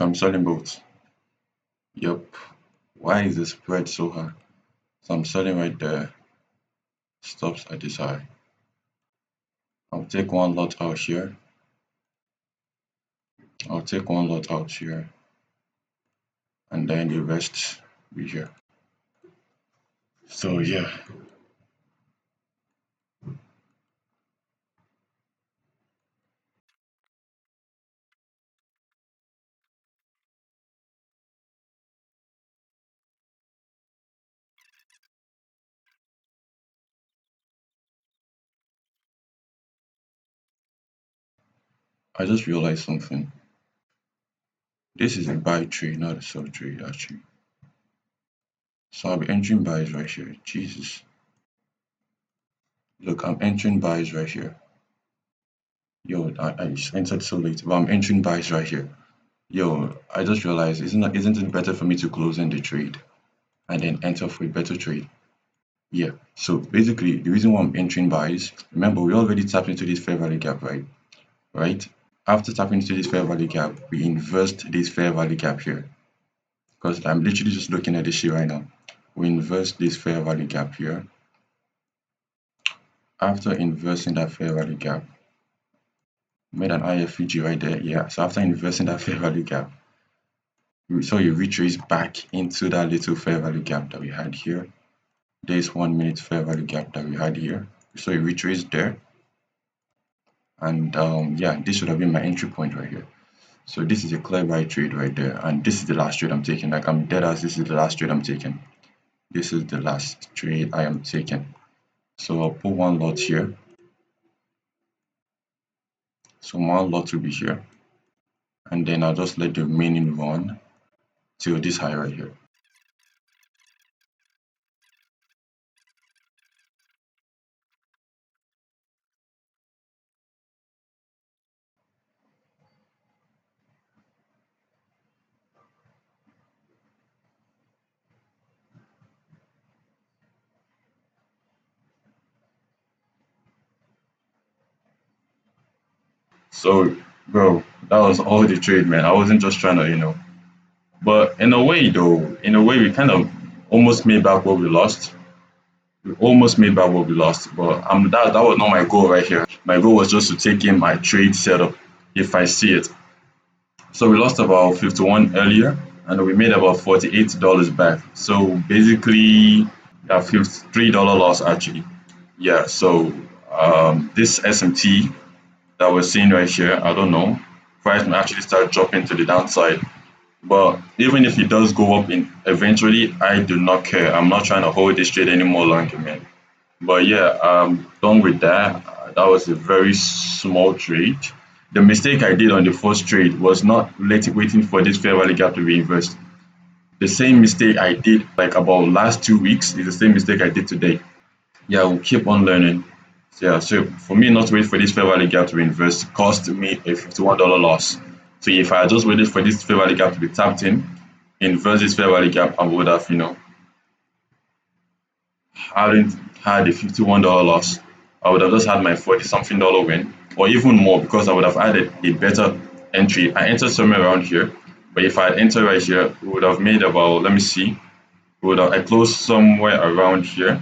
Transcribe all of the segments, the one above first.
I'm selling both. Yep. Why is the spread so high? So I'm selling right there. Stops at this high. I'll take one lot out here. I'll take one lot out here. And then the rest be here. So yeah. I just realized something. This is a buy trade, not a sell trade actually. So I'll be entering buys right here. Jesus. Look, I'm entering buys right here. Yo, I just entered so late, but I'm entering buys right here. Yo, I just realized, isn't it better for me to close in the trade and then enter for a better trade? Yeah. So basically, the reason why I'm entering buys, remember we already tapped into this fair value gap, right? Right? After tapping into this fair value gap, we inversed this fair value gap here. Because I'm literally just looking at this shit right now. We inverse this fair value gap here. After inversing that fair value gap, made an IFVG right there. Yeah, so after inversing that fair value gap, we saw you retrace back into that little fair value gap that we had here. There's 1 minute fair value gap that we had here. So you retrace there. And yeah, this should have been my entry point right here. So this is a clear buy trade right there. And this is the last trade I'm taking. Like I'm dead as this is the last trade I'm taking. This is the last trade I am taking. So I'll put one lot here. So one lot will be here. And then I'll just let the remaining run till this high right here. So bro, that was all the trade, man. I wasn't just trying to. But in a way though, in a way we kind of almost made back what we lost. We almost made back what we lost, but that was not my goal right here. My goal was just to take in my trade setup if I see it. So we lost about 51 earlier, and we made about $48 back. So basically, a $53 loss actually. Yeah. So this SMT that we're seeing right here, I don't know, price may actually start dropping to the downside. But even if it does go up in eventually, I do not care. I'm not trying to hold this trade anymore longer, man. But yeah, done with that. That was a very small trade. The mistake I did on the first trade was not waiting for this fair value gap to be reversed. The same mistake I did like about last 2 weeks is the same mistake I did today. Yeah, we'll keep on learning. Yeah, so for me not to wait for this fair value gap to be reversed cost me a $51 loss. So if I had just waited for this fair value gap to be tapped in, inverse this fair value gap, I would have, hadn't had a $51 loss. I would have just had my 40 something dollar win, or even more because I would have added a better entry. I entered somewhere around here, but if I had entered right here, we would have made about, let me see, I closed somewhere around here.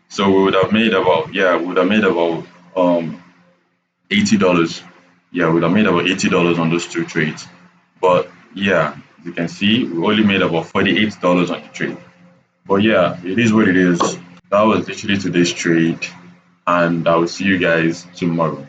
So we would have made about, yeah, we would have made about $80. Yeah, we would have made about $80 on those two trades. But yeah, as you can see, we only made about $48 on the trade. But yeah, it is what it is. That was literally today's trade, and I will see you guys tomorrow.